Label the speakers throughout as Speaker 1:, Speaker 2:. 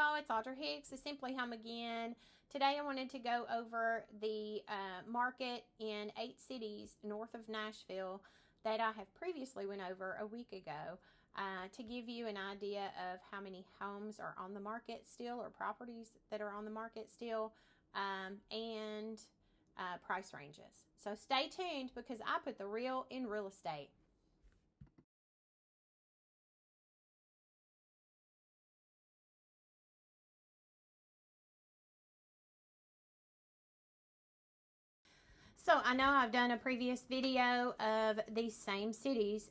Speaker 1: y'all, it's Audra Hicks, it's Simply Home again. Today I wanted to go over the market in 8 cities north of Nashville that I have previously went over a week ago to give you an idea of how many homes are on the market still, or properties that are on the market still, and price ranges. So stay tuned because I put the real in real estate. So I know I've done a previous video of these same cities,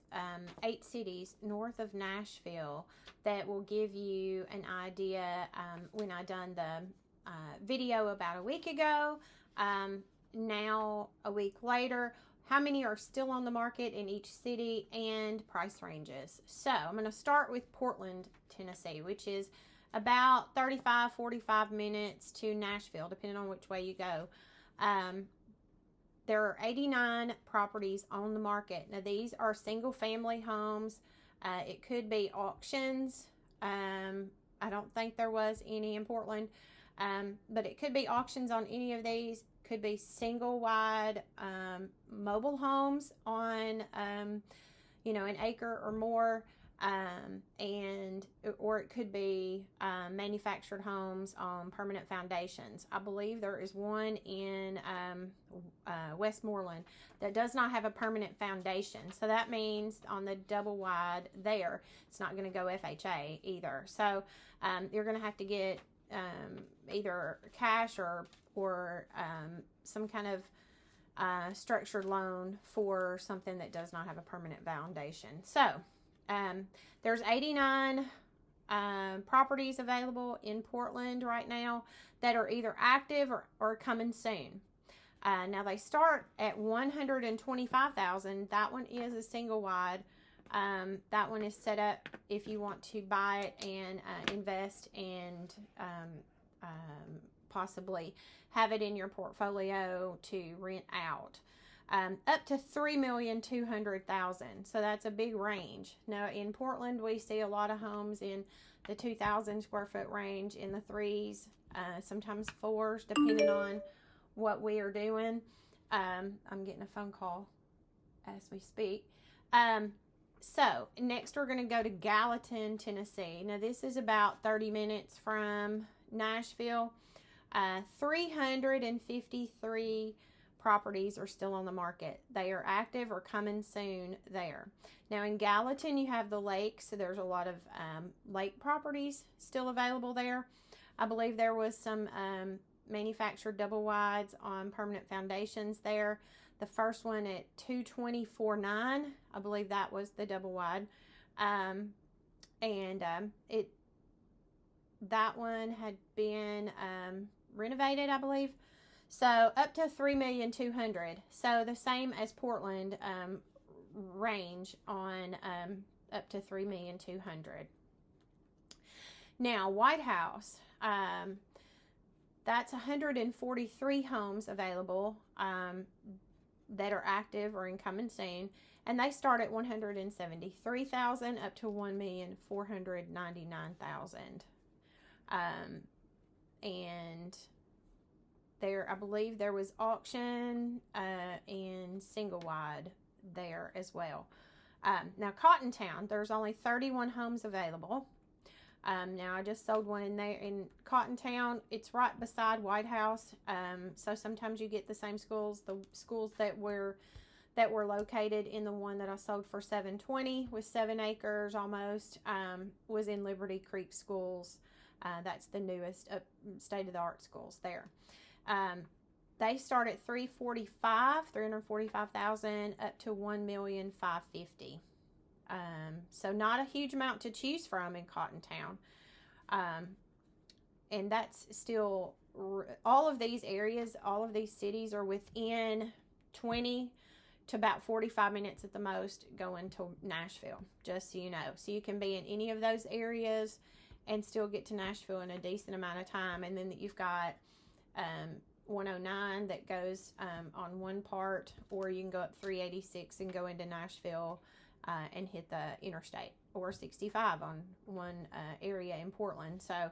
Speaker 1: 8 cities north of Nashville, that will give you an idea when I done the video about a week ago. Now a week later, how many are still on the market in each city and price ranges. So I'm going to start with Portland, Tennessee, which is about 35-45 minutes to Nashville, depending on which way you go. There are 89 properties on the market. Now, these are single family homes. It could be auctions. I don't think there was any in Portland, but it could be auctions on any of these. Could be single wide mobile homes on, an acre or more. Or it could be manufactured homes on permanent foundations. I believe there is one in Westmoreland that does not have a permanent foundation. So that means on the double wide there, it's not going to go FHA either. So you're going to have to get either cash or some kind of structured loan for something that does not have a permanent foundation. So there's 89 properties available in Portland right now that are either active or coming soon. Now they start at $125,000. That one is a single wide. That one is set up if you want to buy it and invest and possibly have it in your portfolio to rent out. Up to $3,200,000. So that's a big range. Now in Portland, we see a lot of homes in the 2,000 square foot range, in the 3s, sometimes 4s, depending on what we are doing. I'm getting a phone call as we speak. So next we're going to go to Gallatin, Tennessee. Now this is about 30 minutes from Nashville. 353 properties are still on the market. They are active or coming soon there. Now in Gallatin, you have the lake, so there's a lot of lake properties still available there. I believe there was some manufactured double wides on permanent foundations there. The first one at 224.9, I believe that was the double wide, that one had been renovated, I believe. So up to $3,200,000. So the same as Portland, range on up to $3,200,000. Now White House, that's 143 homes available that are active or incoming soon, and they start at $173,000 up to $1,499,000. And there, I believe there was auction and single wide there as well. Now Cottontown, there's only 31 homes available. Now I just sold one in there in Cottontown. It's right beside White House. So sometimes you get the same schools. The schools that were located in the one that I sold for $720 with 7 acres almost was in Liberty Creek Schools. That's the newest state-of-the-art schools there. They start at $345,000 up to $1,550,000. So not a huge amount to choose from in Cottontown. And that's still, all of these areas, all of these cities are within 20 to about 45 minutes at the most going to Nashville, just so you know. So you can be in any of those areas and still get to Nashville in a decent amount of time. And then you've got 109 that goes on one part, or you can go up 386 and go into Nashville and hit the interstate, or 65 on one area in Portland. So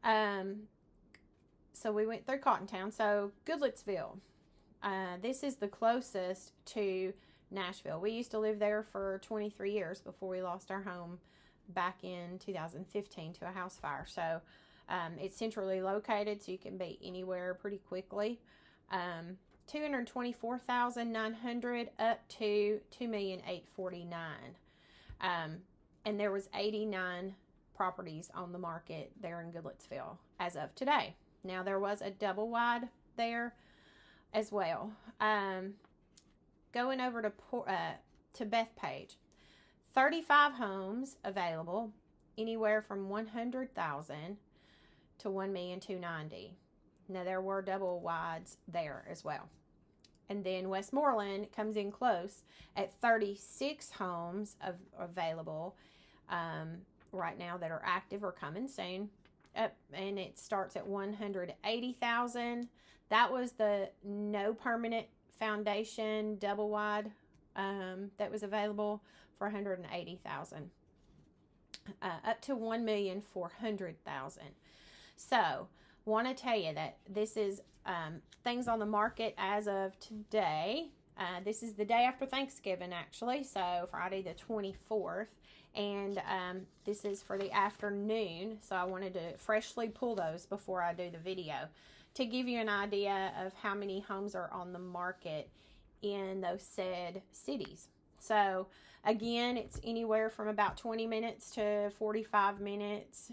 Speaker 1: So we went through Cottontown. So Goodlettsville. This is the closest to Nashville. We used to live there for 23 years before we lost our home back in 2015 to a house fire. So it's centrally located, so you can be anywhere pretty quickly. 224,900 up to 2,849,000. And there was 89 properties on the market there in Goodlettsville as of today. Now there was a double wide there as well. Going over to Bethpage, 35 homes available, anywhere from 100,000 to 1,290,000. Now there were double wides there as well. And then Westmoreland comes in close at 36 homes available right now that are active or coming soon. And it starts at 180,000. That was the no permanent foundation double wide that was available for 180,000. Up to 1,400,000. So, want to tell you that this is things on the market as of today. This is the day after Thanksgiving, actually, so Friday the 24th. And this is for the afternoon, so I wanted to freshly pull those before I do the video to give you an idea of how many homes are on the market in those said cities. So again, it's anywhere from about 20 minutes to 45 minutes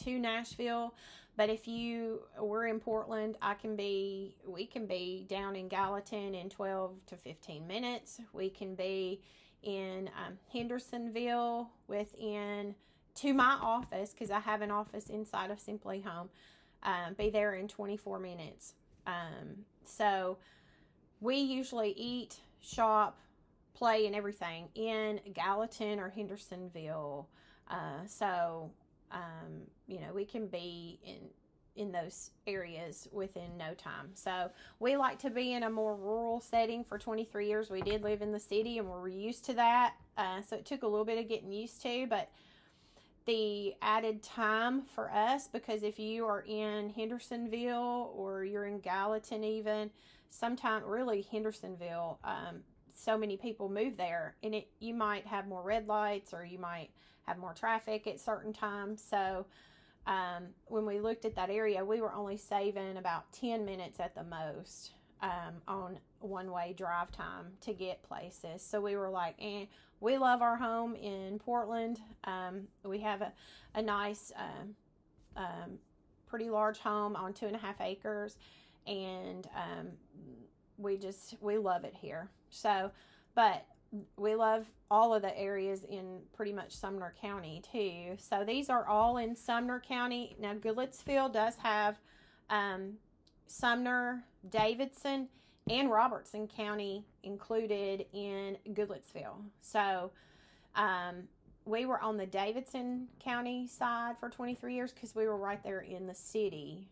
Speaker 1: to Nashville. But if we're in Portland, we can be down in Gallatin in 12 to 15 minutes. We can be in Hendersonville to my office, because I have an office inside of Simply Home, be there in 24 minutes. So we usually eat, shop, play, and everything in Gallatin or Hendersonville. We can be in those areas within no time. So we like to be in a more rural setting. For 23 years we did live in the city, and we're used to that. So it took a little bit of getting used to, but the added time for us, because if you are in Hendersonville or you're in Gallatin, even sometime really Hendersonville, so many people move there, and you might have more red lights, or you might have more traffic at certain times. So when we looked at that area, we were only saving about 10 minutes at the most on one-way drive time to get places. So we were like, we love our home in Portland. We have a nice, pretty large home on 2.5 acres, and we love it here. So, but we love all of the areas in pretty much Sumner County too. So these are all in Sumner County. Now Goodlettsville does have Sumner, Davidson, and Robertson County included in Goodlettsville. So we were on the Davidson County side for 23 years because we were right there in the city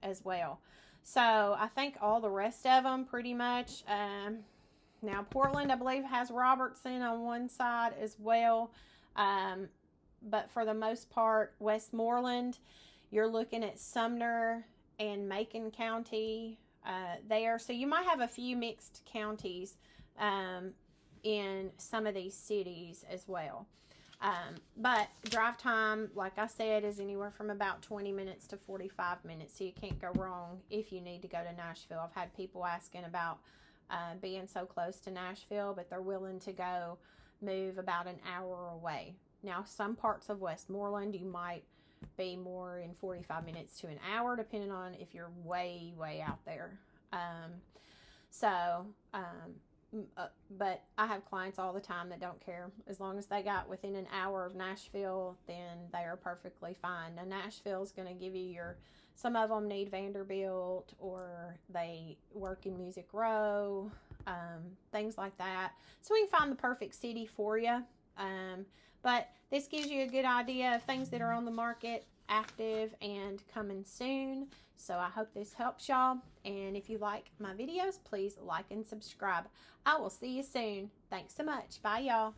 Speaker 1: as well. So I think all the rest of them pretty much. Now Portland, I believe, has Robertson on one side as well. But for the most part, Westmoreland, you're looking at Sumner and Macon County there. So you might have a few mixed counties in some of these cities as well. But drive time, like I said, is anywhere from about 20 minutes to 45 minutes. So you can't go wrong if you need to go to Nashville. I've had people asking about being so close to Nashville, but they're willing to move about an hour away. Now, some parts of Westmoreland, you might be more in 45 minutes to an hour, depending on if you're way, way out there. But I have clients all the time that don't care. As long as they got within an hour of Nashville, then they are perfectly fine. Now, Nashville's going to give you some of them need Vanderbilt, or they work in Music Row, things like that. So we can find the perfect city for you. But this gives you a good idea of things that are on the market, active, and coming soon. So I hope this helps y'all. And if you like my videos, please like and subscribe. I will see you soon. Thanks so much. Bye, y'all.